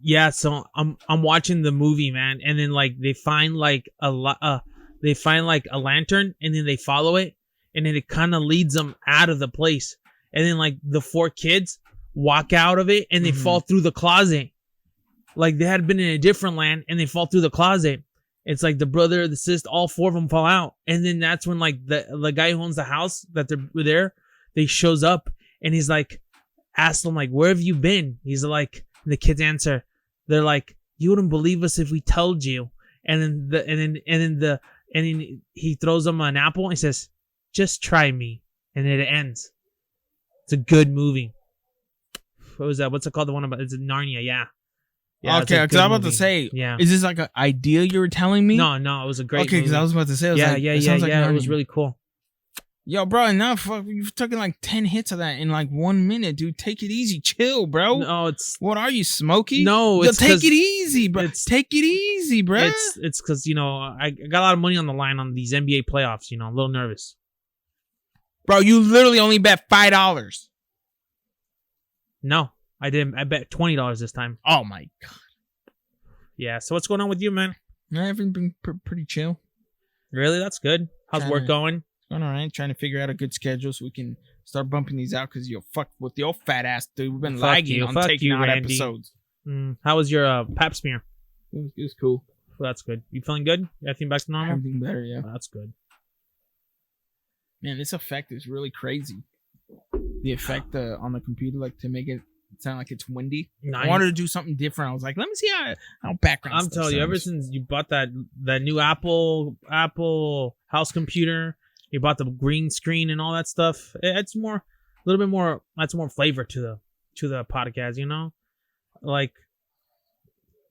Yeah, so I'm watching the movie, man, and then like they find like a lantern, and then they follow it, and then it kind of leads them out of the place, and then like the 4 kids walk out of it, and they fall through the closet, like they had been in a different land, and they fall through the closet. It's like the brother, the sister, all 4 of them fall out, and then that's when like the guy who owns the house that they're there, they shows up, and he's like, asks them like, "Where have you been?" He's like. The kids answer, they're like, "You wouldn't believe us if we told you." And then he throws them an apple and he says, "Just try me." And then it ends. It's a good movie. What was that? What's it called? The one about it's Narnia, yeah. Okay, because I'm about to say, is this like an idea you were telling me? No, it was a great movie. Okay, because I was about to say, it was really cool. Yo, bro, now you've taken like 10 hits of that in like 1 minute, dude. Take it easy, chill, bro. No, it's what are you, Smokey? No, it's take it easy, bro. Take it easy, bro. It's because I got a lot of money on the line on these NBA playoffs. I'm a little nervous, bro. You literally only bet $5. No, I didn't. I bet $20 this time. Oh my god. Yeah. So what's going on with you, man? Everything been pretty chill. Really? That's good. How's work going? Going all right. Trying to figure out a good schedule so we can start bumping these out because fuck with the old fat ass dude. We've been lagging on taking out episodes. How was your pap smear? It was cool. Well, that's good. You feeling good? Everything back to normal? Everything better, yeah. Oh, that's good. Man, this effect is really crazy. The effect on the computer, like to make it sound like it's windy. I wanted to do something different. I was like, let me see how background. I'm telling you, ever since you bought that new Apple house computer. You bought the green screen and all that stuff. It's more, a little bit more. That's more flavor to the podcast. Like,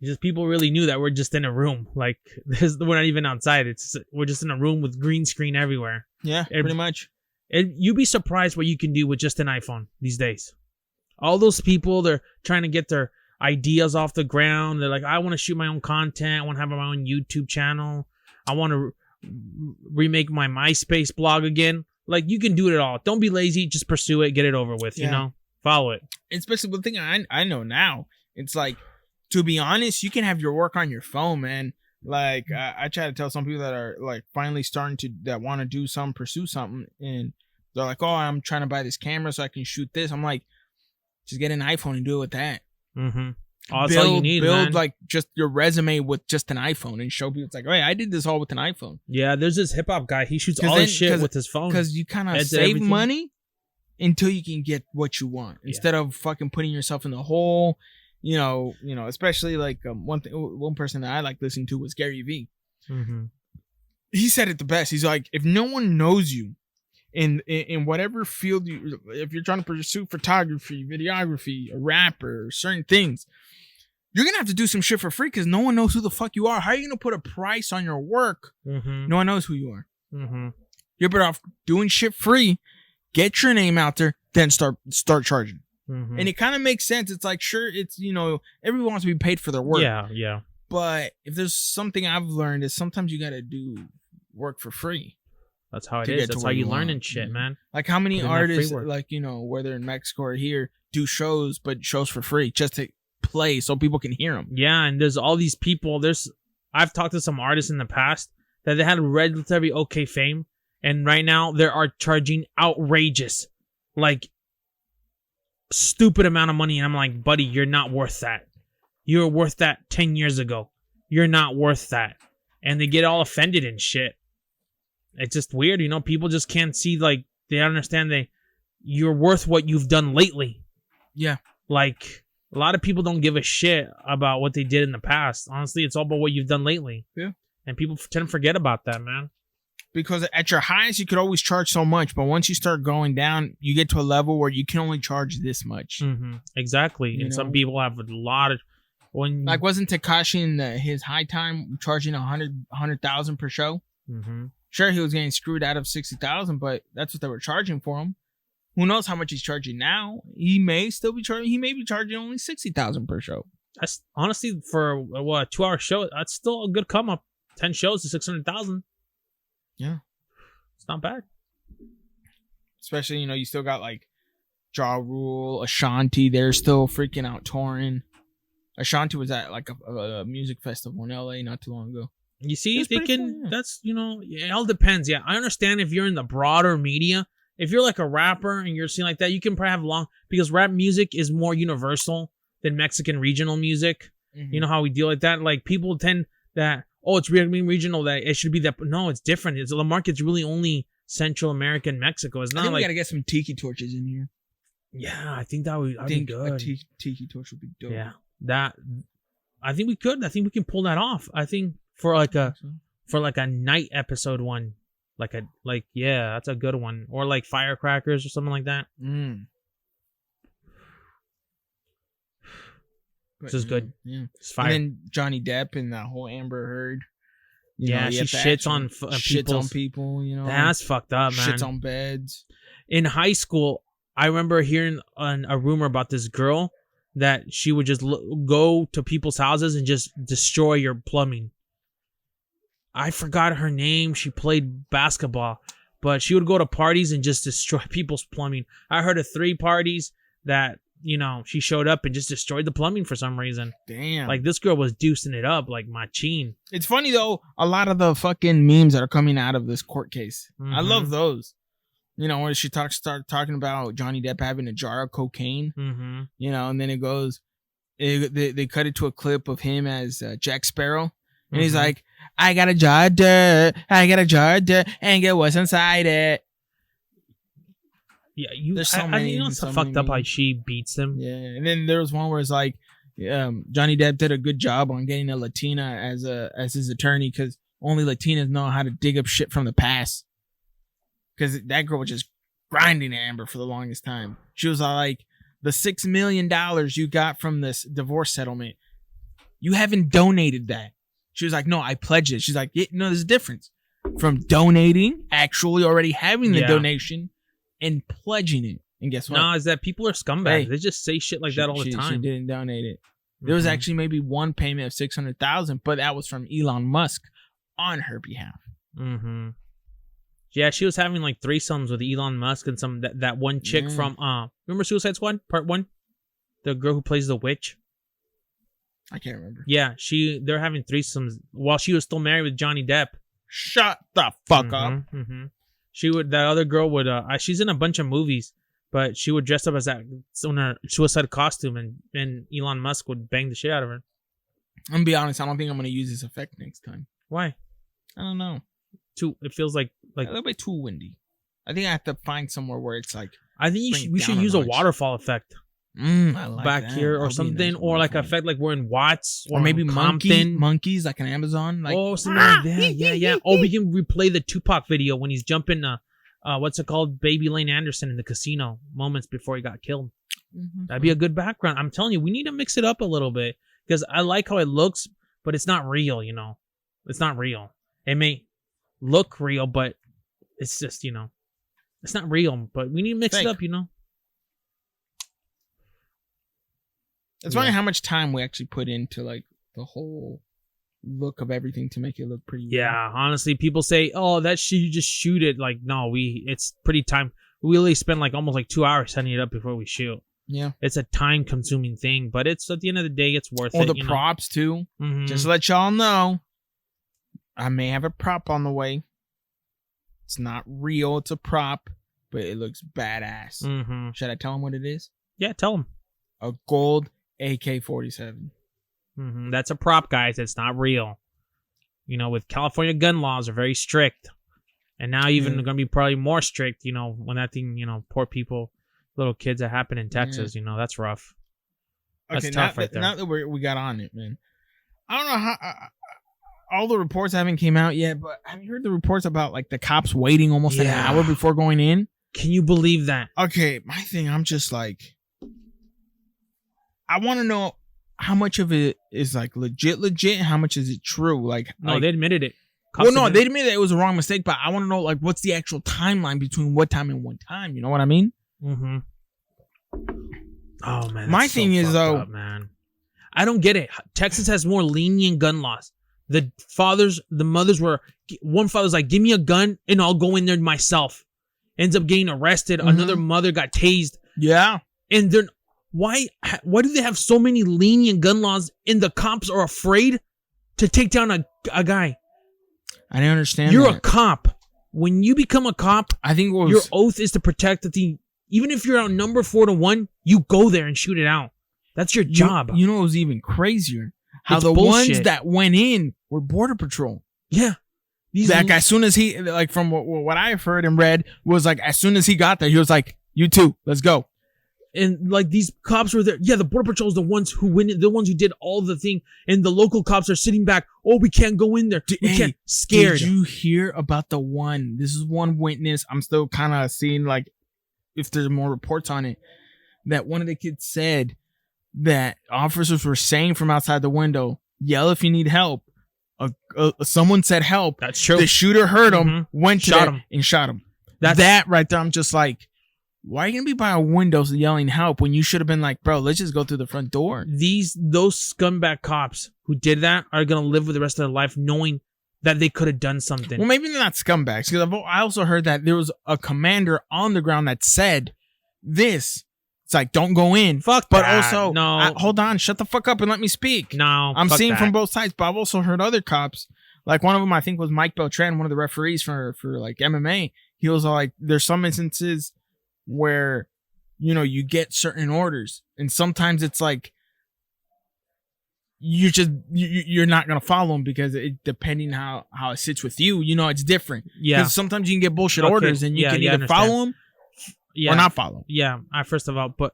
just people really knew that we're just in a room. Like, we're not even outside. We're just in a room with green screen everywhere. Yeah, pretty much. You'd be surprised what you can do with just an iPhone these days. All those people, they're trying to get their ideas off the ground. They're like, I want to shoot my own content. I want to have my own YouTube channel. I want to remake my MySpace blog again. Like, you can do it all. Don't be lazy. Just pursue it. Get it over with. Follow it. Especially the thing I know now. It's like, to be honest, you can have your work on your phone, man. Like, I try to tell some people that are like finally starting that want to do something, pursue something, and they're like, "Oh, I'm trying to buy this camera so I can shoot this." I'm like, just get an iPhone and do it with that. Mm-hmm. That's all you need, man. Build like just your resume with just an iPhone and show people it's like, oh, yeah, I did this all with an iPhone. Yeah, there's this hip hop guy. He shoots all his shit with his phone. Because you kind of save money until you can get what you want instead of fucking putting yourself in the hole. Especially like one person that I like listening to was Gary Vee. Mm-hmm. He said it the best. He's like, if no one knows you in whatever field if you're trying to pursue photography, videography, a rapper, certain things, you're gonna have to do some shit for free because no one knows who the fuck you are. How are you gonna put a price on your work? Mm-hmm. No one knows who you are. Mm-hmm. You're better off doing shit free, get your name out there, then start charging. Mm-hmm. And it kind of makes sense. It's like, sure, it's everyone wants to be paid for their work. Yeah. But if there's something I've learned is sometimes you gotta do work for free. That's how it is. That's how you learn and shit, man. Like how many artists, like, whether in Mexico or here, do shows, but shows for free just to play so people can hear them. Yeah, and there's all these people. I've talked to some artists in the past that they had relatively okay fame, and right now they are charging outrageous, like, stupid amount of money. And I'm like, buddy, you're not worth that. You were worth that 10 years ago. You're not worth that. And they get all offended and shit. It's just weird, people just can't see, like, they don't understand you're worth what you've done lately. Yeah. Like, a lot of people don't give a shit about what they did in the past. Honestly, it's all about what you've done lately. Yeah. And people tend to forget about that, man. Because at your highest, you could always charge so much, but once you start going down, you get to a level where you can only charge this much. Mm-hmm. Exactly. And some people have a lot of... Like, wasn't Tekashi in his high time charging 100,000 per show? Mm-hmm. Sure, he was getting screwed out of 60,000, but that's what they were charging for him. Who knows how much he's charging now? He may still be charging. He may be charging only 60,000 per show. That's honestly for a 2-hour show. That's still a good come up. 10 shows to 600,000. Yeah, it's not bad. Especially you still got like Ja Rule, Ashanti. They're still freaking out touring. Ashanti was at like a music festival in LA not too long ago. You see, It's they pretty can. cool, yeah. That's it all depends. Yeah, I understand if you're in the broader media. If you're like a rapper and you're seeing like that, you can probably have long because rap music is more universal than Mexican regional music. Mm-hmm. You know how we deal with that. Like people tend that it's really regional that it should be that. No, it's different. The market's really only Central America and Mexico. It's I not think we like gotta get some tiki torches in here. yeah. I think that would I be think good. a tiki torch would be dope. Yeah, that I think we could. I think we can pull that off. I think for like a night episode one, yeah, that's a good one. Or like firecrackers or something like that. This is good. Yeah. It's fire. And then Johnny Depp and that whole Amber Heard. Yeah, she shits on people. You know, that's fucked up, man. Shits on beds. In high school, I remember hearing a rumor about this girl that she would just go to people's houses and just destroy your plumbing. I forgot her name. She played basketball, but she would go to parties and just destroy people's plumbing. I heard of 3 parties that, she showed up and just destroyed the plumbing for some reason. Damn. Like this girl was deucing it up like machine. It's funny though, a lot of the fucking memes that are coming out of this court case. I love those. When she started talking about Johnny Depp having a jar of cocaine, and then it goes, they cut it to a clip of him as Jack Sparrow. And he's like, I got a jar of dirt, and get what's inside it. Yeah, There's so many. It's so fucked up how she beats him. Yeah, and then there was one where it's like, Johnny Depp did a good job on getting a Latina as his attorney because only Latinas know how to dig up shit from the past. Because that girl was just grinding Amber for the longest time. She was like, the $6 million you got from this divorce settlement, you haven't donated that. She was like, no, I pledged it. She's like, yeah, no, there's a difference from donating, actually already having the donation, and pledging it. And guess what? No, is that people are scumbags. They just say shit like that all the time. She didn't donate it. There was actually maybe one payment of $600,000, but that was from Elon Musk on her behalf. Yeah, she was having like threesomes with Elon Musk and that one chick from remember Suicide Squad Part 1? The girl who plays the witch. I can't remember. Yeah, they're having threesomes while she was still married with Johnny Depp. Shut the fuck up. That other girl would she's in a bunch of movies, but she would dress up as that in her suicide costume and Elon Musk would bang the shit out of her. I'm gonna be honest, I don't think I'm gonna use this effect next time. Why? I don't know. It feels like a little bit too windy. I think I have to find somewhere where it's like. I think we should use a waterfall effect. I like back that. here or something, nice or like effect like we're in Watts or maybe monkeys like an Amazon. Like, something like that. Yeah. Oh, we can replay the Tupac video when he's jumping. What's it called? Baby Lane Anderson in the casino moments before he got killed. That'd be a good background. I'm telling you, we need to mix it up a little bit because I like how it looks, but it's not real. It's not real. It may look real, but it's just it's not real. But we need to mix it up. It's funny how much time we actually put into like the whole look of everything to make it look pretty. Yeah, honestly, people say, "Oh, you just shoot it." Like, no, it's pretty time. We really spend like almost like 2 hours setting it up before we shoot. Yeah, it's a time-consuming thing, but it's at the end of the day, it's worth it. Or the props too. Just to let y'all know, I may have a prop on the way. It's not real; it's a prop, but it looks badass. Should I tell them what it is? Yeah, tell them. A gold AK-47. That's a prop, guys. It's not real. With California gun laws are very strict, and now even going to be probably more strict. When that thing, poor people, little kids that happen in Texas. That's rough. That's tough right there. Now that we got on it, man. I don't know how all the reports haven't came out yet, but have you heard the reports about like the cops waiting almost an hour before going in? Can you believe that? Okay, my thing, I'm just like, I want to know how much of it is like legit, and how much is it true? No, they admitted it. They admitted it was a wrong mistake, but I want to know like what's the actual timeline between what time and what time. You know what I mean? Oh man, my thing is though, up, man, I don't get it. Texas has more lenient gun laws. The mothers were. One father's like, "Give me a gun and I'll go in there myself." Ends up getting arrested. Another mother got tased. Yeah, and Why do they have so many lenient gun laws and the cops are afraid to take down a guy? I didn't understand. You're a cop. When you become a cop, I think your oath is to protect the thing. Even if you're outnumbered 4-1, you go there and shoot it out. That's your job. You know what was even crazier? How It's the bullshit. ones that went in were Border Patrol. Yeah. Like, as soon as he, like, from what I've heard and read, was like, as soon as he got there, he was like, you too, let's go. And like these cops were there. Yeah, the Border Patrol is the ones who went in, the ones who did all the thing. And the local cops are sitting back. Oh, we can't go in there. We can't. Scared. Did you hear about the one? This is one witness. I'm still kind of seeing like if there's more reports on it. That one of the kids said that officers were saying from outside the window, yell if you need help. Someone said help. That's true. The shooter heard him, went to Shot him. and shot him. That right there, I'm just like, why are you gonna be by a window yelling help when you should have been like, bro, let's just go through the front door? Those scumbag cops who did that are gonna live with the rest of their life knowing that they could have done something. Well, maybe they're not scumbags, because I also heard that there was a commander on the ground that said this. It's like, don't go in. Fuck but that. also, No. hold on, shut the fuck up and let me speak. No, I'm fuck seeing that. from both sides, but I've also heard other cops. Like one of them, I think, was Mike Beltran, one of the referees for like MMA. He was like, there's some instances where, you know, you get certain orders, and sometimes it's like you're not gonna follow them because it depending how it sits with you, you know, it's different. Yeah. Because sometimes you can get bullshit orders, and you can either follow them or not follow 'em. Yeah. First of all, but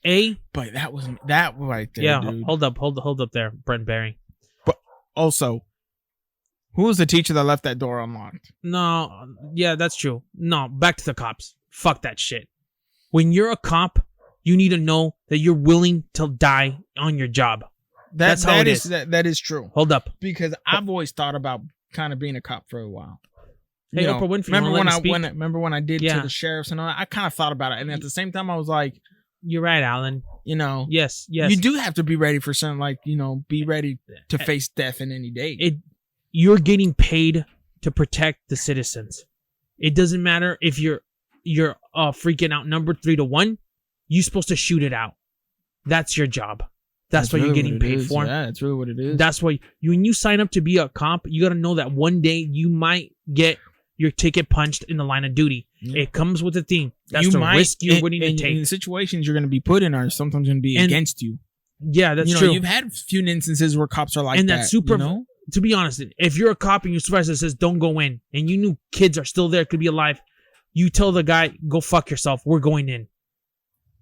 that was that right there. yeah. Dude. Hold up there, Brent Berry. But also, who was the teacher that left that door unlocked? No, yeah, that's true. No, back to the cops. Fuck that shit. When you're a cop, you need to know that you're willing to die on your job. That's how it is. That is true. Hold up. Because I've always thought about kind of being a cop for a while. Hey, Oprah Winfrey, remember when I did to the sheriffs and all that? I kind of thought about it. And at the same time, I was like, you're right, Alan. You know, yes. You do have to be ready for something, like, you know, be ready to face death in any day. You're getting paid to protect the citizens. It doesn't matter if you're freaking outnumbered 3-1. You're supposed to shoot it out. That's your job. That's what you're getting paid for. Yeah, that's really what it is. That's why when you sign up to be a cop, you got to know that one day you might get your ticket punched in the line of duty. Yeah. It comes with a thing. That's the risk you're willing to take. And the situations you're going to be put in are sometimes going to be against you. Yeah, that's true. You've had a few instances where cops are like that. And that's super. You know? To be honest, if you're a cop and your supervisor says don't go in, and you knew kids are still there, could be alive, you tell the guy, go fuck yourself. We're going in.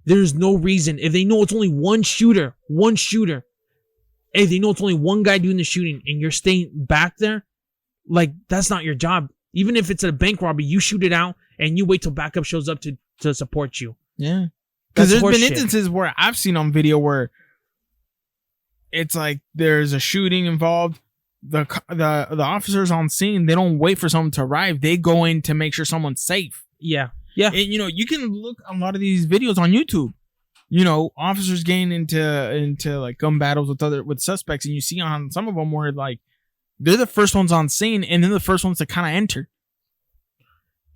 There's no reason. If they know it's only one shooter, if they know it's only one guy doing the shooting and you're staying back there, like, that's not your job. Even if it's a bank robbery, you shoot it out and you wait till backup shows up to support you. Yeah. Because there's been instances where I've seen on video where it's like there's a shooting involved. The officers on scene, they don't wait for someone to arrive. They go in to make sure someone's safe. Yeah. Yeah. And, you know, you can look a lot of these videos on YouTube. You know, officers getting into like gun battles with suspects, and you see on some of them where like they're the first ones on scene, and they're the first ones to kind of enter.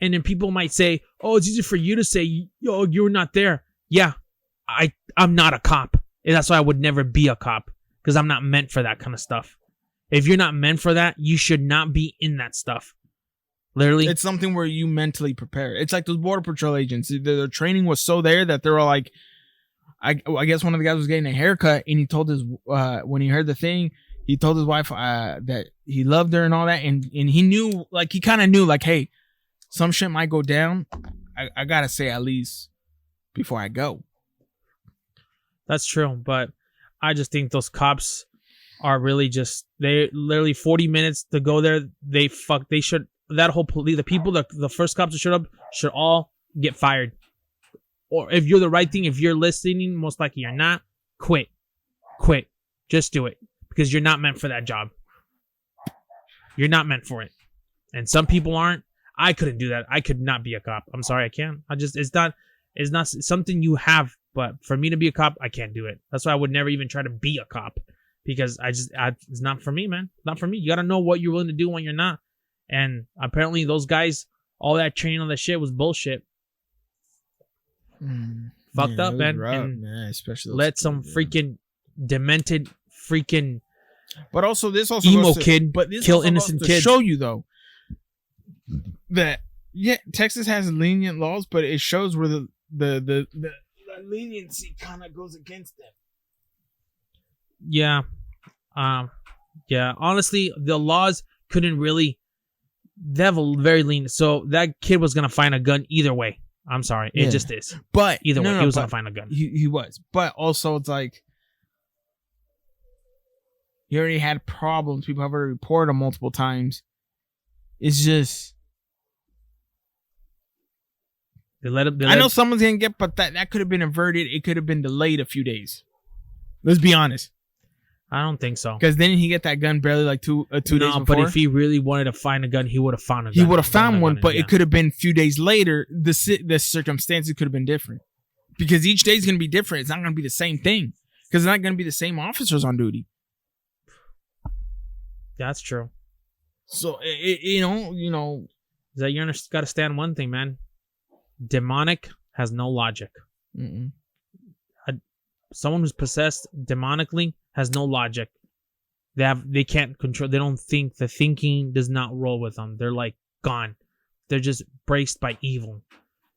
And then people might say, "Oh, it's easy for you to say, yo, you're not there." Yeah, I'm not a cop, and that's why I would never be a cop, because I'm not meant for that kind of stuff. If you're not meant for that, you should not be in that stuff. Literally, it's something where you mentally prepare. It's like those Border Patrol agents. Their training was so there that they were like, I guess one of the guys was getting a haircut, and he told his when he heard the thing, he told his wife that he loved her and all that, and he knew, like, he kind of knew, like, hey, some shit might go down. I gotta say at least before I go. That's true, but I just think those cops are really just, they literally 40 minutes to go there. They should, that whole police, the people that the first cops that showed up should all get fired. Or if you're the right thing, if you're listening, most likely you're not, quit. Just do it, because you're not meant for that job. You're not meant for it. And some people aren't. I couldn't do that. I could not be a cop. I'm sorry, I can't. It's not something you have, but for me to be a cop, I can't do it. That's why I would never even try to be a cop, because it's not for me, man. Not for me. You got to know what you're willing to do when you're not. And apparently those guys, all that training, all that shit was bullshit. Fucked Yeah, up, it was man. rough, And man, especially those let some kids, yeah. freaking demented freaking But also, this also emo goes to, kid but this kill also goes innocent to kids. show you though that Texas has lenient laws, but it shows where the leniency kind of goes against them. Yeah. Yeah. Honestly, the laws couldn't really. They have a very lean. So that kid was gonna find a gun either way. I'm sorry, it just is. But Either way, he was gonna find a gun. He was, but also it's like he already had problems. People have already reported him multiple times. It's just. I know someone's gonna get, but that could have been averted. It could have been delayed a few days. Let's be honest. I don't think so. Because didn't he get that gun barely like two days before? But if he really wanted to find a gun, he would have found a gun. He would have found one, but it could have been a few days later. The circumstances could have been different. Because each day is going to be different. It's not going to be the same thing. Because it's not going to be the same officers on duty. That's true. So, you know. Is that you got to stand one thing, man. Demonic has no logic. Mm-mm. Someone who's possessed demonically has no logic. They can't control. They don't think. The thinking does not roll with them. They're like gone. They're just braced by evil.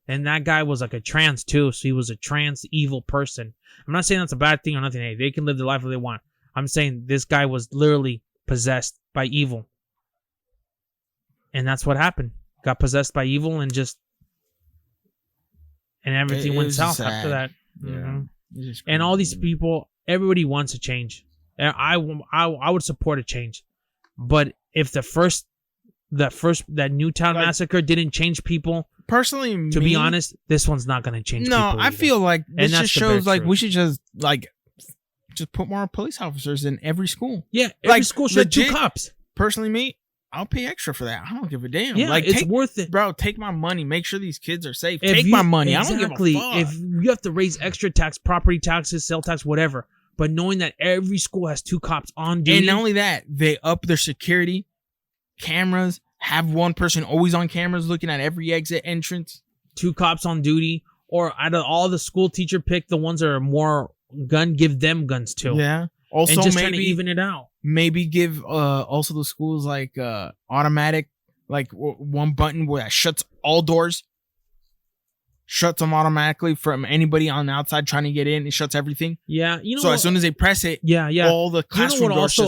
And that guy was like a trance too, so he was a trance evil person. I'm not saying that's a bad thing or nothing. Hey, they can live their life if they want. I'm saying this guy was literally possessed by evil, and that's what happened. Got possessed by evil and everything went south after that. Yeah. Mm-hmm. And all these people, everybody wants a change. I would support a change, but if that Newtown massacre didn't change people, personally, to be honest, this one's not going to change. No, people I feel like this just shows like truth. we should just put more police officers in every school. Yeah, every school should have 2 cops. Personally, me, I'll pay extra for that. I don't give a damn. Yeah, it's worth it, bro. Take my money. Make sure these kids are safe. Take my money. Exactly. I don't give a fuck. If you have to raise extra tax, property taxes, sale tax, whatever, but knowing that every school has 2 cops on duty, and not only that, they up their security cameras. Have one person always on cameras looking at every exit entrance. 2 cops on duty, or out of all the school teacher pick the ones that are more gun, give them guns too. Yeah. Also, and just maybe trying to even it out. Maybe give also the schools like automatic, like one button where that shuts all doors. Shuts them automatically from anybody on the outside trying to get in. It shuts everything. Yeah, So as soon as they press it, all the classroom doors.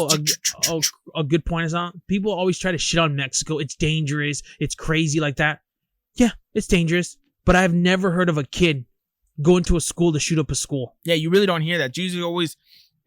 A good point is on. People always try to shit on Mexico. It's dangerous. It's crazy like that. Yeah, it's dangerous. But I've never heard of a kid go into a school to shoot up a school. Yeah, you really don't hear that. Usually always,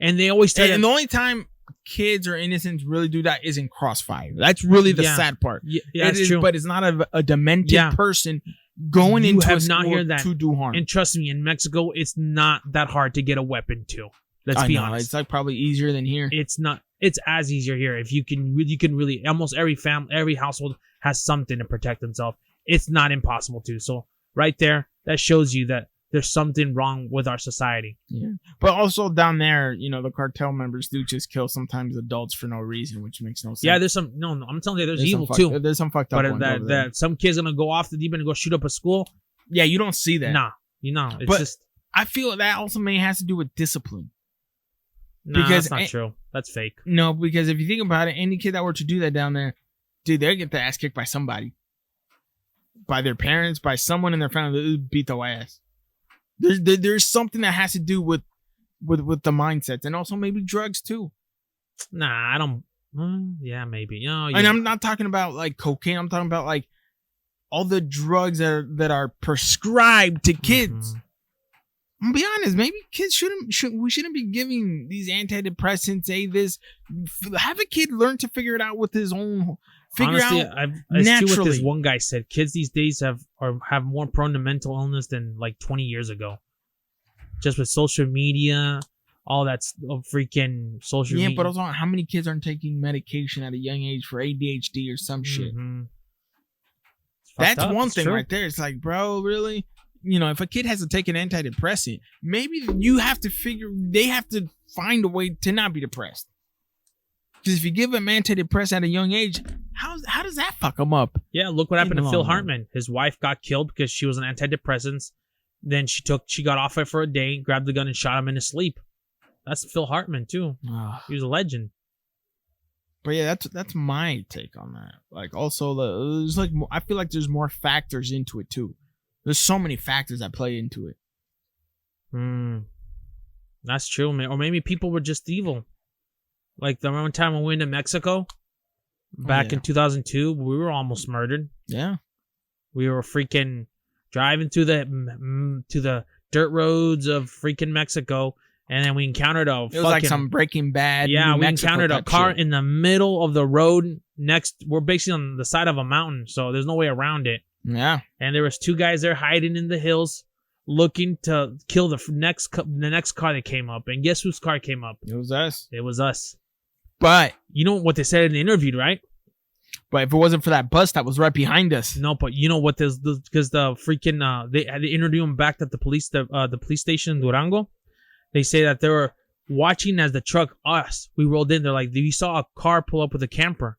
and they always tell. And the only time kids or innocents really do that is in Crossfire. That's really the sad part. Yeah, that's true. But it's not a demented person going into a school to do harm. And trust me, in Mexico, it's not that hard to get a weapon too. Let's be honest. It's like probably easier than here. It's not. It's as easier here. If you can really, almost every family, every household has something to protect themselves. It's not impossible to. So right there, that shows you that there's something wrong with our society. Yeah. But also down there, the cartel members do just kill sometimes adults for no reason, which makes no sense. Yeah, there's some. No, I'm telling you, there's evil too. There's some fucked up ones But that some kid's gonna go off the deep end and go shoot up a school. Yeah, you don't see that. Nah, it's just. I feel that also may has to do with discipline. Nah, because that's not true. That's fake. No, because if you think about it, any kid that were to do that down there, dude, they'll get their ass kicked by somebody. By their parents, by someone in their family that would beat their ass. There's something that has to do with the mindsets, and also maybe drugs too. Nah, I don't. Yeah, maybe. And I'm not talking about like cocaine. I'm talking about like all the drugs that are prescribed to kids. Mm-hmm. I'm gonna be honest. Maybe kids we shouldn't be giving these antidepressants. Have a kid learn to figure it out with his own. Honestly, out I naturally. see what this one guy said. Kids these days have more prone to mental illness than like 20 years ago. Just with social media, all that's freaking social media. Yeah, but also, how many kids aren't taking medication at a young age for ADHD or some shit? That's one thing right there. It's like, bro, really? If a kid has to take an antidepressant, maybe they have to find a way to not be depressed. Because if you give him antidepressant at a young age, how does that fuck him up? Yeah, look what happened to Phil Hartman. His wife got killed because she was on antidepressants. Then she got off it for a day, grabbed the gun, and shot him in his sleep. That's Phil Hartman too. He was a legend. But yeah, that's my take on that. Like, also there's like I feel like there's more factors into it too. There's so many factors that play into it. That's true, man. Or maybe people were just evil. Like the one time when we went to Mexico back in 2002, we were almost murdered. Yeah, we were freaking driving to the dirt roads of freaking Mexico. And then we encountered it was like some Breaking Bad. Yeah, we Mexico encountered a car shit. in the middle of the road we're basically on the side of a mountain, so there's no way around it. Yeah. And there was two guys there hiding in the hills looking to kill the next car that came up. And guess whose car came up? It was us. It was us. But you know what they said in the interview, right? But if it wasn't for that bus that was right behind us. No, but you know what this because the freaking they interviewed him back at the police station in Durango. They say that they were watching as the truck, we rolled in. They're like, we saw a car pull up with a camper.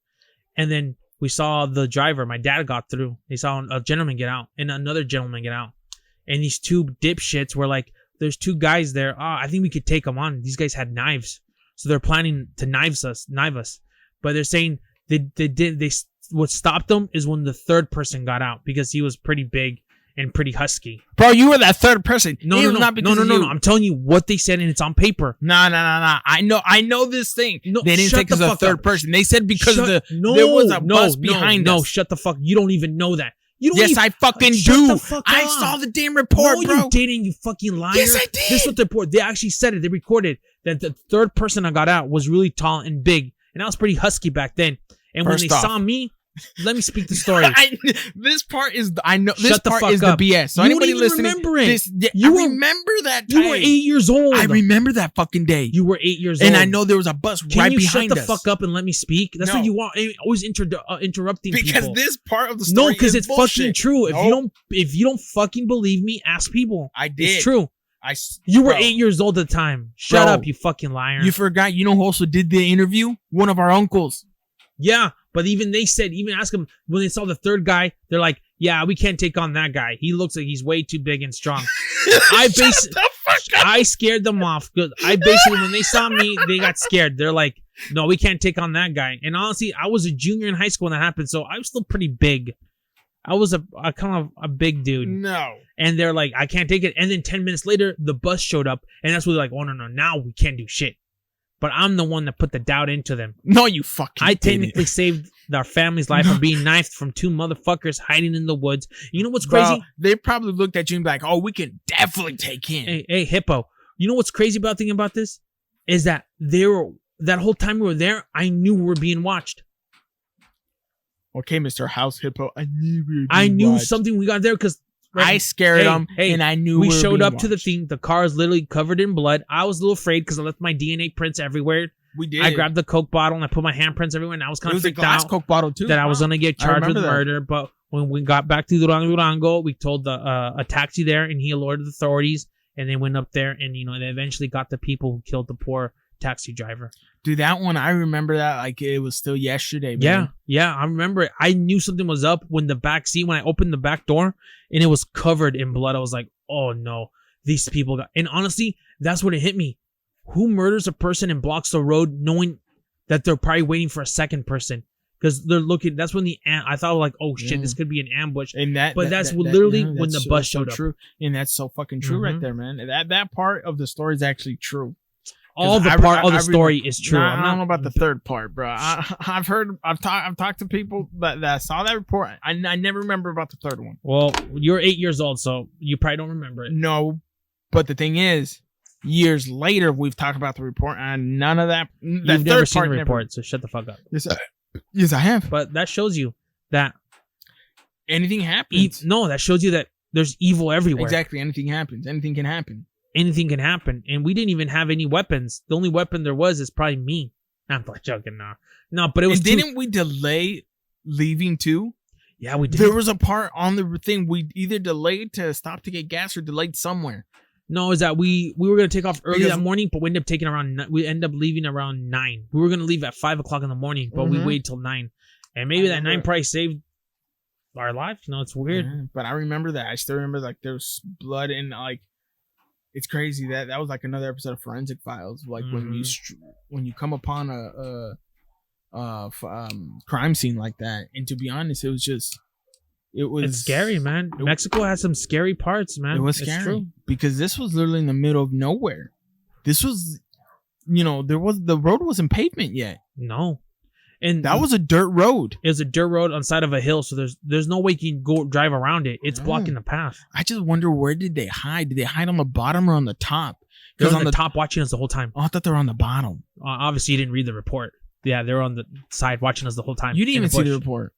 And then we saw the driver. My dad got through. They saw a gentleman get out and another gentleman get out. And these two dipshits were like, there's two guys there. I think we could take them on. These guys had knives. So they're planning to knife us. But they're saying what stopped them is when the third person got out because he was pretty big and pretty husky. Bro, you were that third person. No. I'm telling you what they said, and it's on paper. No. I know this thing. No, they didn't say because of the third person. They said because there was a bus behind us. No, shut the fuck. You don't even know that. Yes, I fucking do. I saw the damn report, bro. No, you didn't, you fucking liar. Yes, I did. This is what the report. They actually said it. They recorded that the third person that got out was really tall and big, and I was pretty husky back then. And when they saw me, let me speak the story. This part is I know. Shut this part is up. the BS. So you anybody don't even listening, remember it. I remember that time. You were 8 years old. I remember that fucking day. You were 8 years old, and I know there was a bus right behind us. Can you shut the fuck up and let me speak? That's what you want. Always interrupting people. Because this part of the story, no, because it's bullshit. Fucking true. If you don't fucking believe me, ask people. I did. It's true. You were 8 years old at the time. Shut up, you fucking liar. You forgot. You know who also did the interview? One of our uncles. Yeah, but even ask them when they saw the third guy, they're like, yeah, we can't take on that guy. He looks like he's way too big and strong. I scared them off because when they saw me, they got scared. They're like, no, we can't take on that guy. And honestly, I was a junior in high school when that happened, so I was still pretty big. I was a kind of a big dude. No. And they're like, I can't take it. And then 10 minutes later, the bus showed up, and that's when they're like, oh, no, now we can't do shit. But I'm the one that put the doubt into them. No, you fucking I technically saved our family's life from being knifed from two motherfuckers hiding in the woods. You know what's crazy? They probably looked at you and be like, oh, we can definitely take him. Hey, Hippo. You know what's crazy about thinking about this? Is that that whole time we were there, I knew we were being watched. Okay, Mr. House Hippo. I knew something we got there because I scared them, and I knew we showed up watched. to the thing. The car is literally covered in blood. I was a little afraid because I left my DNA prints everywhere. We did. I grabbed the Coke bottle and I put my handprints everywhere, and I was kind of freaked out. Coke bottle too. That I was gonna get charged with murder. But when we got back to Durango, we told a taxi there, and he alerted the authorities, and they went up there, and they eventually got the people who killed the poor taxi driver. Dude, that one, I remember that like it was still yesterday, man. Yeah, I remember it. I knew something was up when I opened the back door and it was covered in blood. I was like, oh no, these people and honestly, that's when it hit me. Who murders a person and blocks the road knowing that they're probably waiting for a second person? Because they're looking, that's when I thought like, oh shit, this could be an ambush. And that's literally when the bus showed up. True. And that's so fucking true right there, man. That part of the story is actually true. All the part of the story is true. I don't know about the third part, bro. I've talked to people that saw that report. I never remember about the third one. Well, you're 8 years old, so you probably don't remember it. No, but the thing is, years later, we've talked about the report, and none of that. You've never seen the report, so shut the fuck up. Yes, I have. But that shows you that anything happens. That shows you that there's evil everywhere. Exactly, anything happens. Anything can happen. Anything can happen, and we didn't even have any weapons. The only weapon there was is probably me. I'm like joking now. No, but it was. And didn't we delay leaving too? Yeah, we did. There was a part on the thing we either delayed to stop to get gas or delayed somewhere. No, is that we were gonna take off early that morning, but we ended up leaving around 9. We were gonna leave at 5 o'clock in the morning, but we waited till 9, and maybe that 9 probably saved our lives. It's weird. Yeah, but I remember that. I still remember like there was blood and like it's crazy that was like another episode of Forensic Files. Like when you come upon a crime scene like that, and to be honest, it's scary, man. Mexico has some scary parts, man. It was scary because this was literally in the middle of nowhere. This was, the road wasn't pavement yet. No. And that was a dirt road. It was a dirt road on the side of a hill, so there's no way you can go drive around it. It's blocking the path. I just wonder, where did they hide? Did they hide on the bottom or on the top? They're on the top watching us the whole time. Oh, I thought they were on the bottom. Obviously, you didn't read the report. Yeah, they were on the side watching us the whole time. You didn't even see the report.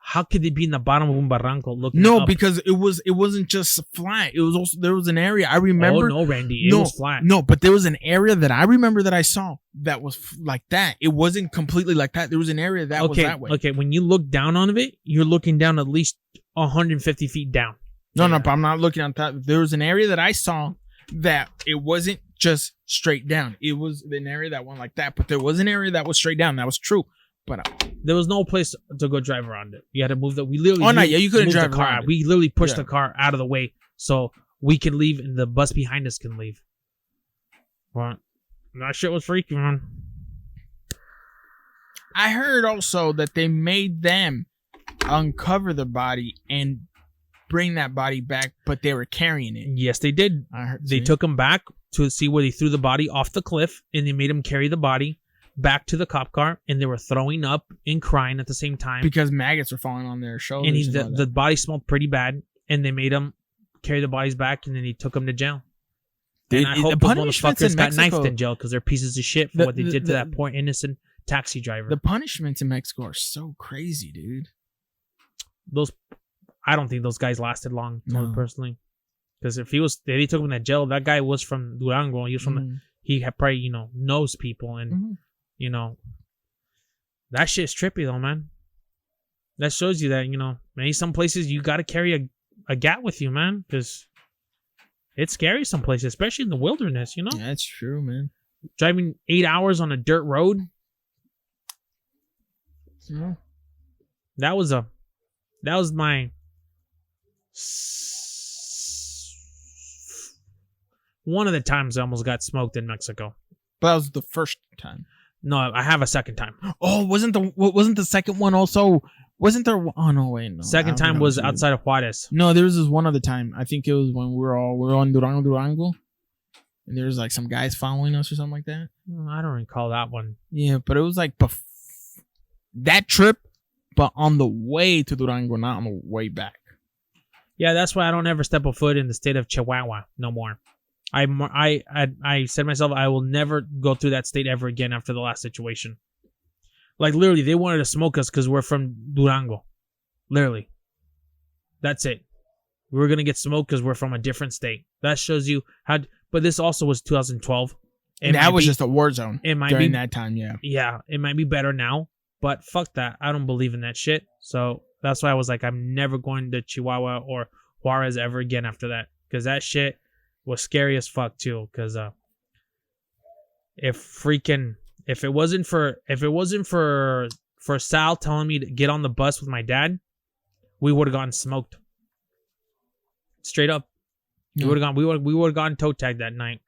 How could they be in the bottom of un barranco looking No, up? because it wasn't just flat. It was also, there was an area I remember. Oh no, Randy, it was flat. No, but there was an area that I remember that I saw that was like that. It wasn't completely like that. There was an area that was that way. Okay, when you look down on it, you're looking down at least 150 feet down. No, but I'm not looking at that. There was an area that I saw that it wasn't just straight down. It was an area that went like that, but there was an area that was straight down. That was true. But there was no place to go drive around it. You had to move we literally. Oh no, yeah, you couldn't drive the car around out. We literally pushed the car out of the way so we can leave and the bus behind us can leave. But that shit was freaky, man. I heard also that they made them uncover the body and bring that body back, but they were carrying it. Yes, they did. They took him back to see where they threw the body off the cliff, and they made him carry the body back to the cop car, and they were throwing up and crying at the same time because maggots were falling on their shoulders. And the body smelled pretty bad, and they made him carry the bodies back, and then he took them to jail. And I hope those motherfuckers got knifed in jail because they're pieces of shit for what they did to that poor innocent taxi driver. The punishments in Mexico are so crazy, dude. I don't think those guys lasted long, personally. Because if they took him to jail, that guy was from Durango. He was from he had probably knows people and. That shit's trippy though, man. That shows you that, maybe some places you got to carry a gat with you, man, because it's scary some places, especially in the wilderness, Yeah, that's true, man. Driving 8 hours on a dirt road. Yeah. That was my one of the times I almost got smoked in Mexico. But that was the first time. No, I have a second time. Oh, wasn't the second one also? Wasn't there? Oh no, wait, no. Second time was outside of Juarez. No, there was this one other time. I think it was when we were on Durango, and there was like some guys following us or something like that. I don't recall that one. Yeah, but it was like that trip, but on the way to Durango, not on the way back. Yeah, that's why I don't ever step a foot in the state of Chihuahua no more. I said to myself, I will never go through that state ever again after the last situation. Like, literally, they wanted to smoke us because we're from Durango. Literally. That's it. We were going to get smoked because we're from a different state. That shows you how... But this also was 2012. And that was just a war zone during that time, yeah. Yeah, it might be better now, but fuck that. I don't believe in that shit. So that's why I was like, I'm never going to Chihuahua or Juarez ever again after that. Because that shit... was scary as fuck too, because if it wasn't for Sal telling me to get on the bus with my dad, we would have gotten smoked. Straight up. We would have gotten toe tagged that night.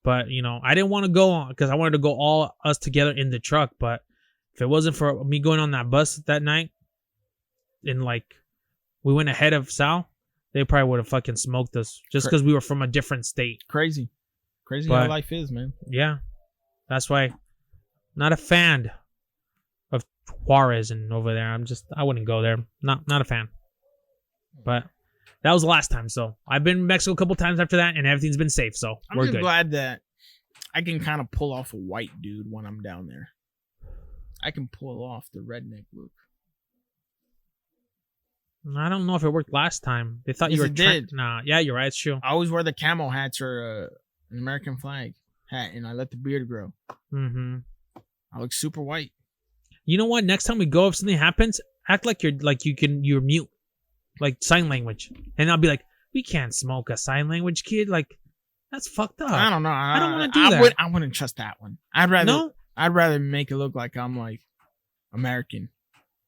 But I didn't want to go on because I wanted to go all us together in the truck, but if it wasn't for me going on that bus that night and we went ahead of Sal, they probably would have fucking smoked us just because we were from a different state. Crazy how life is, man. Yeah. That's why not a fan of Juarez and over there. I wouldn't go there. Not a fan. But that was the last time. So I've been in Mexico a couple times after that and everything's been safe. So we're good. I'm glad that I can kind of pull off a white dude when I'm down there. I can pull off the redneck look. I don't know if it worked last time. They thought you were... Nah, yeah, you're right. It's true. I always wear the camo hats or an American flag hat, and I let the beard grow. Mm-hmm. I look super white. You know what? Next time we go, if something happens, act like you're mute, like sign language, and I'll be like, we can't smoke a sign language kid. Like, that's fucked up. I don't know. I don't want to do that. I wouldn't trust that one. I'd rather make it look like I'm like American.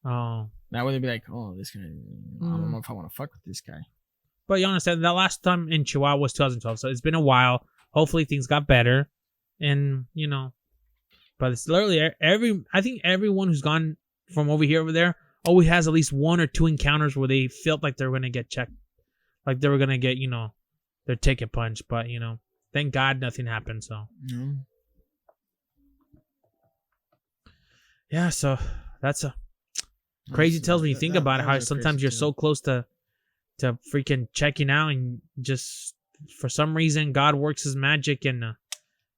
Oh. That way they'd be like, oh, this guy, I don't know if I want to fuck with this guy. But you understand, that last time in Chihuahua was 2012, so it's been a while. Hopefully things got better. And, you know, but it's literally I think everyone who's gone from over here over there always has at least 1 or 2 encounters where they felt like they were going to get checked. Like they were going to get, you know, their ticket punched. But, you know, thank God nothing happened, so. No. Yeah, so that's a crazy tales when you think about it, how sometimes you're so close to freaking checking out, and just for some reason God works his magic and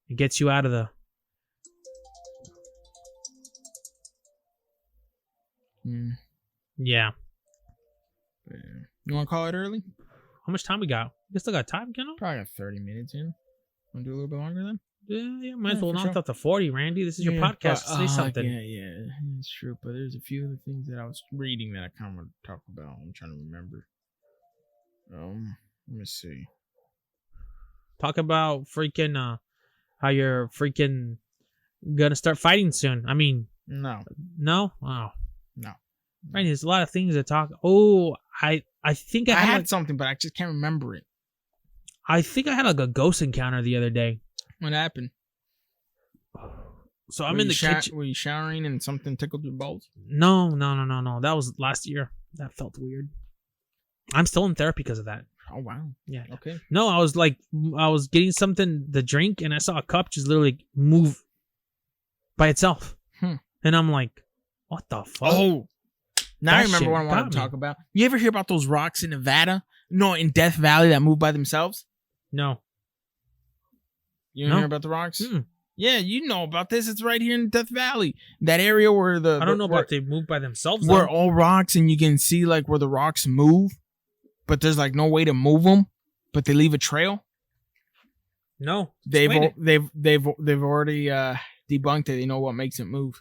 it gets you out of the yeah. You want to call it early? How much time we got? We still got time, you know? Probably got 30 minutes in. Want to do a little bit longer then? Yeah, might as well knock out the 40, Randy. This is your podcast. Say something. Yeah, it's true. But there's a few other things that I was reading that I kind of want to talk about. I'm trying to remember. Let me see. Talk about freaking how you're freaking gonna start fighting soon. I mean, no. Oh, no. Right, there's a lot of things to talk. Oh, I think I had something, but I just can't remember it. I think I had like a ghost encounter the other day. What happened? So I'm in the kitchen. Were you showering and something tickled your balls? No. That was last year. That felt weird. I'm still in therapy because of that. Oh, wow. Yeah. Okay. No, I was getting something to drink and I saw a cup just literally move by itself. And I'm like, what the fuck? Oh, now I remember what I wanted to talk about. You ever hear about those rocks in Nevada? No, in Death Valley that move by themselves? No. You don't hear about the rocks? Yeah, you know about this. It's right here in Death Valley. That area where I don't know about they move by themselves. Where all rocks and you can see like where the rocks move, but there's like no way to move them, but they leave a trail. No. They've already debunked it. They know what makes it move.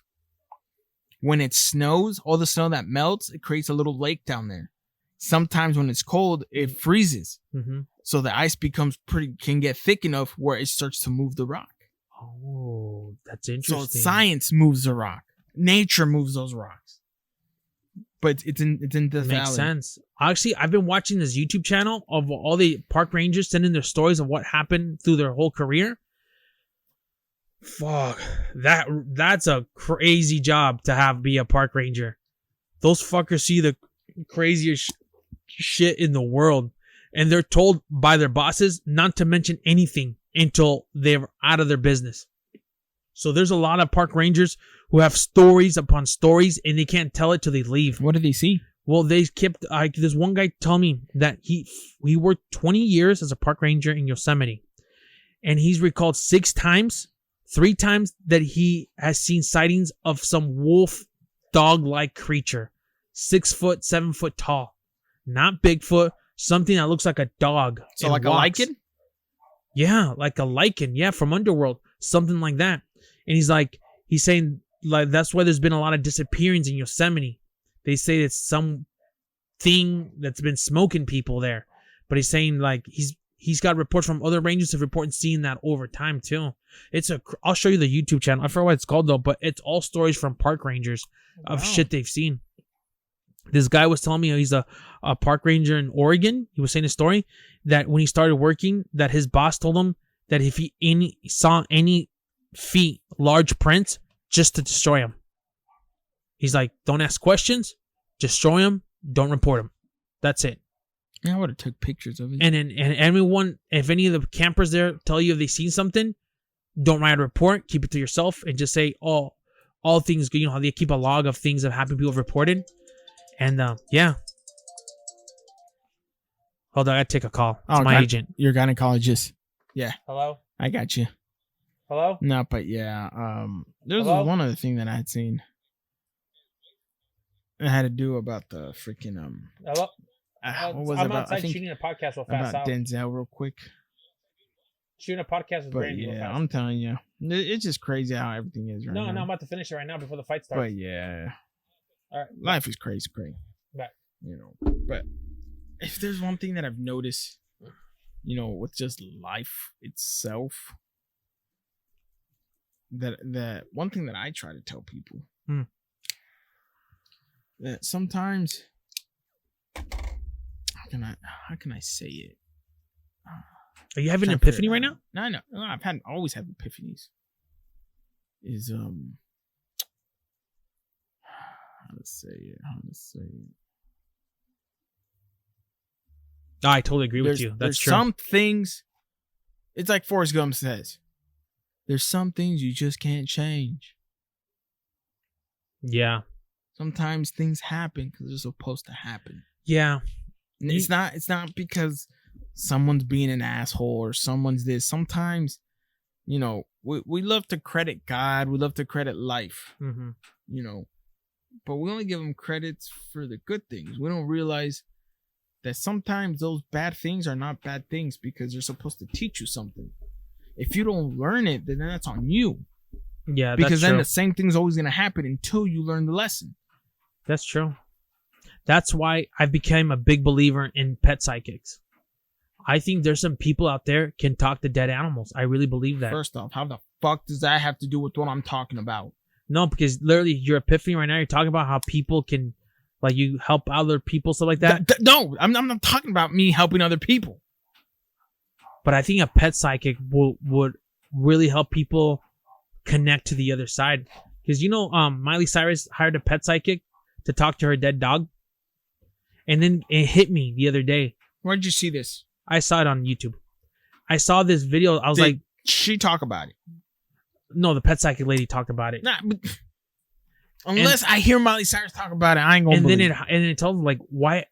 When it snows, all the snow that melts, it creates a little lake down there. Sometimes when it's cold, it freezes. Mm-hmm. So the ice can get thick enough where it starts to move the rock. Oh, that's interesting. So science moves the rock. Nature moves those rocks. But it's in Death Valley. Makes sense. Actually, I've been watching this YouTube channel of all the park rangers sending their stories of what happened through their whole career. Fuck. That's a crazy job to be a park ranger. Those fuckers see the craziest shit in the world. And they're told by their bosses not to mention anything until they're out of their business. So there's a lot of park rangers who have stories upon stories and they can't tell it till they leave. What did they see? Well, they kept, there's one guy telling me that he worked 20 years as a park ranger in Yosemite. And he's recalled 6 times, 3 times that he has seen sightings of some wolf dog-like creature. 6 foot, 7 foot tall. Not Bigfoot. Something that looks like a dog. So like walks. A lichen? Yeah, like a lichen. Yeah, from Underworld. Something like that. And he's saying like that's why there's been a lot of disappearings in Yosemite. They say it's some thing that's been smoking people there. But he's saying like he's got reports from other rangers of reporting seeing that over time too. I'll show you the YouTube channel. I forget what it's called though, but it's all stories from park rangers of shit they've seen. This guy was telling me he's a park ranger in Oregon. He was saying a story that when he started working, that his boss told him that if he saw any feet, large prints, just to destroy him. He's like, don't ask questions, destroy him, don't report him. That's it. Yeah, I would have took pictures of it. And everyone, if any of the campers there tell you if they seen something, don't write a report, keep it to yourself, and just say, all things, you know how they keep a log of things that happened, people have reported. And yeah. Hold on, I gotta take a call. It's my agent. Your gynecologist. Yeah. Hello? I got you. Hello? No, but yeah. There was one other thing that I had seen. It had to do about the freaking Hello? What was I'm about? outside I think shooting a podcast real fast. About Denzel real quick. Shooting a podcast with Randy real fast. I'm telling you. It's just crazy how everything is right now. No, I'm about to finish it right now before the fight starts. But yeah. All right. Life is crazy. Back. You know, but if there's one thing that I've noticed, you know, with just life itself, that one thing that I try to tell people that sometimes, how can I say it? Are you having an Trying to figure epiphany it right out. now? No, I always have epiphanies. Is how to say it? Oh, I totally agree with you. That's there's true. some things. It's like Forrest Gump says. There's some things you just can't change. Yeah. Sometimes things happen because they're supposed to happen. Yeah. And it's not because someone's being an asshole or someone's this. Sometimes, you know, we love to credit God. We love to credit life. Mm-hmm. You know, but we only give them credits for the good things. We don't realize that sometimes those bad things are not bad things because they're supposed to teach you something. If you don't learn it, then that's on you. Yeah, because that's then true. the same thing's always going to happen until you learn the lesson. That's true. That's why I became a big believer in pet psychics. I think there's some people out there can talk to dead animals. I really believe that. First off, how the fuck does that have to do with what I'm talking about? No, because literally your epiphany right now, you're talking about how people can, like, you help other people, stuff like that. No, I'm not talking about me helping other people. But I think a pet psychic would really help people connect to the other side. Because, you know, Miley Cyrus hired a pet psychic to talk to her dead dog. And then it hit me the other day. Where'd you see this? I saw it on YouTube. I saw this video. I was like, she talk about it? No, the pet psychic lady talked about it. Nah, but unless I hear Miley Cyrus talk about it, I ain't gonna believe it. And then it told me, like, why,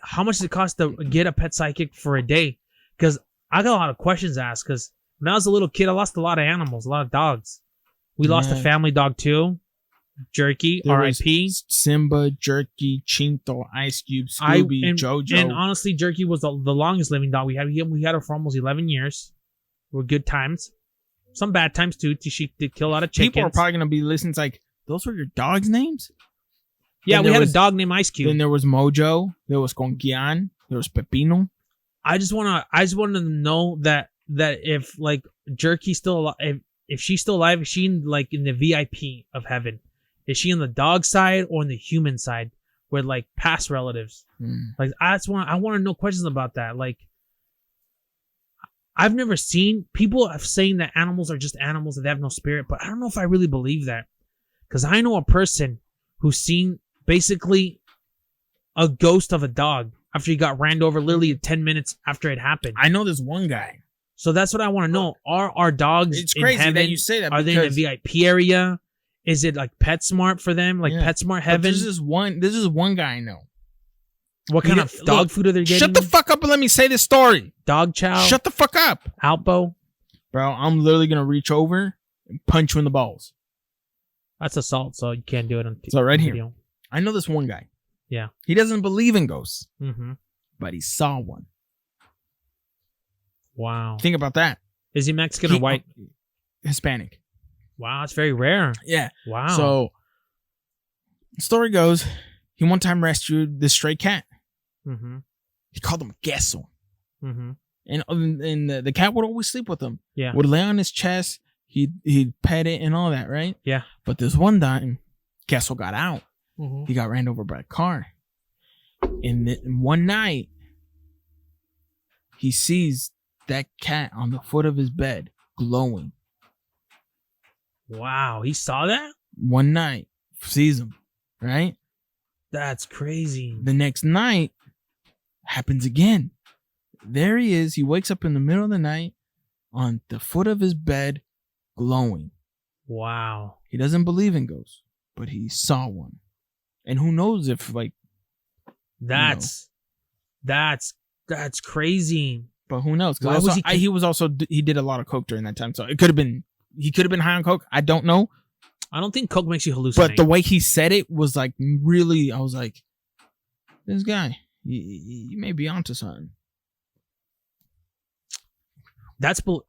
how much does it cost to get a pet psychic for a day? Because I got a lot of questions asked. Because when I was a little kid, I lost a lot of animals, a lot of dogs. We lost a family dog too. Jerky, R.I.P. Simba, Jerky, Chinto, Ice Cube, Scooby, Jojo. And honestly, Jerky was the longest living dog we had. We had her for almost 11 years. Were good times. Some bad times too. She did kill a lot of chickens. People are probably gonna be listening. It's like, those were your dogs' names? Yeah, we had a dog named Ice Cube. Then there was Mojo. There was Conquian. There was Pepino. I just want to know that if, like, Jerky's still alive, if she's still alive, is she in the VIP of heaven? Is she on the dog side or on the human side with, like, past relatives? Like, I want to know questions about that. Like, I've never seen people saying that animals are just animals and they have no spirit, but I don't know if I really believe that. Because I know a person who's seen basically a ghost of a dog after he got ran over literally 10 minutes after it happened. I know this one guy. So that's what I want to know. Are our dogs It's crazy in heaven? that you say that. Are they in a VIP area? Is it like PetSmart for them? Like PetSmart heaven? This is one guy I know. What kind of dog food are they getting? Shut the fuck up and let me say this story. Dog chow? Shut the fuck up. Alpo? Bro, I'm literally going to reach over and punch you in the balls. That's assault, so you can't do it on So right video. here. I know this one guy. Yeah. He doesn't believe in ghosts. Mm-hmm. But he saw one. Wow. Think about that. Is he Mexican or white? Hispanic. Wow, it's very rare. Yeah. Wow. So, the story goes, he one time rescued this stray cat. Mm-hmm. He called him Queso. Mm-hmm. And the cat would always sleep with him. Yeah. Would lay on his chest. He'd pet it and all that, right? Yeah. But this one time, Queso got out. Mm-hmm. He got ran over by a car. And one night, he sees that cat on the foot of his bed glowing. Wow, he saw that? One night, sees him, right? That's crazy. The next night, happens again. There he is. He wakes up in the middle of the night on the foot of his bed, glowing. Wow. He doesn't believe in ghosts, but he saw one. And who knows if, like, that's crazy. But who knows? Because he did a lot of coke during that time, so he could have been high on coke. I don't know. I don't think coke makes you hallucinate. But the way he said it was like really. I was like, this guy, you may be onto something.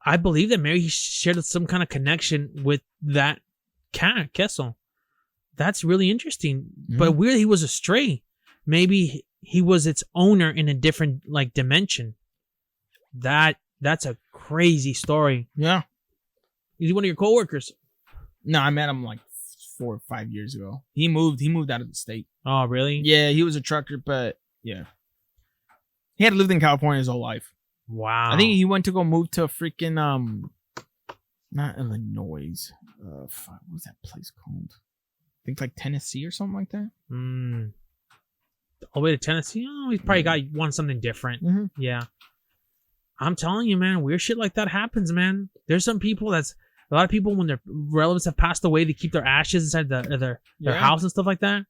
I believe that maybe he shared some kind of connection with that cat, Kessel. That's really interesting. Mm-hmm. But weird, he was a stray. Maybe he was its owner in a different, like, dimension. That's a crazy story. Yeah. Is he one of your coworkers? No, I met him like 4 or 5 years ago. He moved out of the state. Oh, really? Yeah, he was a trucker, but yeah. He had lived in California his whole life. Wow. I think he went to go move to freaking not Illinois. Fuck, what was that place called? I think like Tennessee or something like that. All the way to Tennessee? Oh, he's probably want something different. Mm-hmm. Yeah. I'm telling you, man, weird shit like that happens, man. There's some people a lot of people, when their relatives have passed away, they keep their ashes inside their house and stuff like that.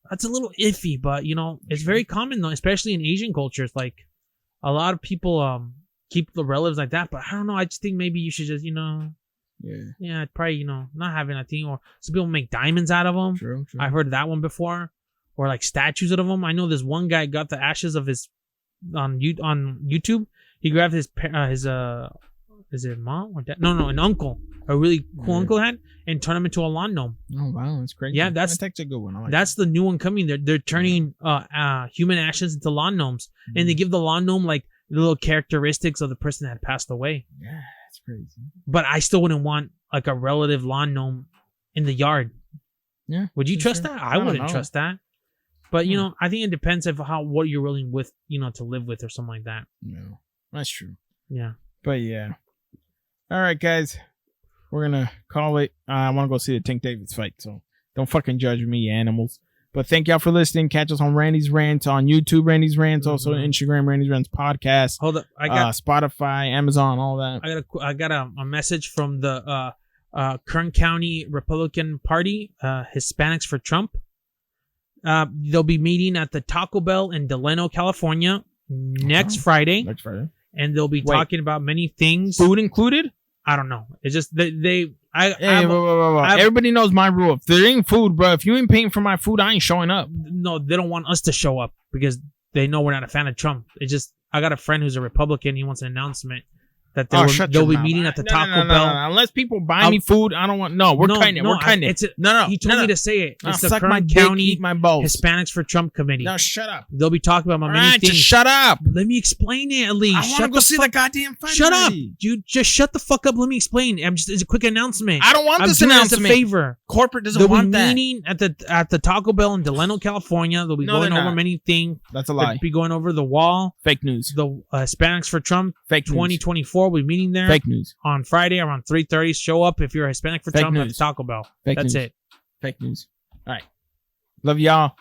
That's a little iffy, but it's very common though, especially in Asian cultures. Like a lot of people keep the relatives like that, but I don't know. I just think maybe you should just probably not having a thing, or some people make diamonds out of them. True. I've heard that one before, or like statues out of them. I know this one guy got the ashes of his on YouTube. He grabbed his is it mom or dad? No, an uncle, a really cool uncle had, and turned him into a lawn gnome. Oh wow, that's crazy. Yeah, that's a good one. That's the new one coming. They're turning human ashes into lawn gnomes, and they give the lawn gnome like the little characteristics of the person that had passed away. Yeah, that's crazy. But I still wouldn't want like a relative lawn gnome in the yard. Yeah. Would you trust that? I wouldn't trust that. But I think it depends of what you're willing with, to live with or something like that. No, that's true. Yeah. But yeah. All right, guys. We're gonna call it. I want to go see the Tank Davis fight, so don't fucking judge me, you animals. But thank y'all for listening. Catch us on Randy's Rants on YouTube, Randy's Rants, also Instagram, Randy's Rants podcast. Hold up, I got Spotify, Amazon, all that. I got a message from the Kern County Republican Party, Hispanics for Trump. They'll be meeting at the Taco Bell in Delano, California next Friday. Next Friday. And they'll be talking about many things. Food included? I don't know. It's just everybody knows my rule. If there ain't food, bro, if you ain't paying for my food, I ain't showing up. No, they don't want us to show up because they know we're not a fan of Trump. It's just, I got a friend who's a Republican. He wants an announcement that they'll be meeting at the Taco Bell. No. Unless people buy me food, I don't want. No, we're kind of. We're kind of. He told me to say it. It's the suck Kern my dick, County eat my balls. Hispanics for Trump committee. No, shut up. They'll be talking about many things. Just shut up. Let me explain it at least. I want to go see the goddamn fight. Shut up. You just shut the fuck up. Let me explain. It's a quick announcement. I don't want this announcement. As a favor. Corporate doesn't want that. They'll be meeting at the Taco Bell in Delano, California. They'll be going over many things. That's a lie. They'll be going over the wall. Fake news. The Hispanics for Trump. Fake news. 2024. We'll be meeting there. Fake news. On Friday around 3:30. Show up if you're a Hispanic for Trump at the Taco Bell. That's it. Fake news. All right. Love y'all.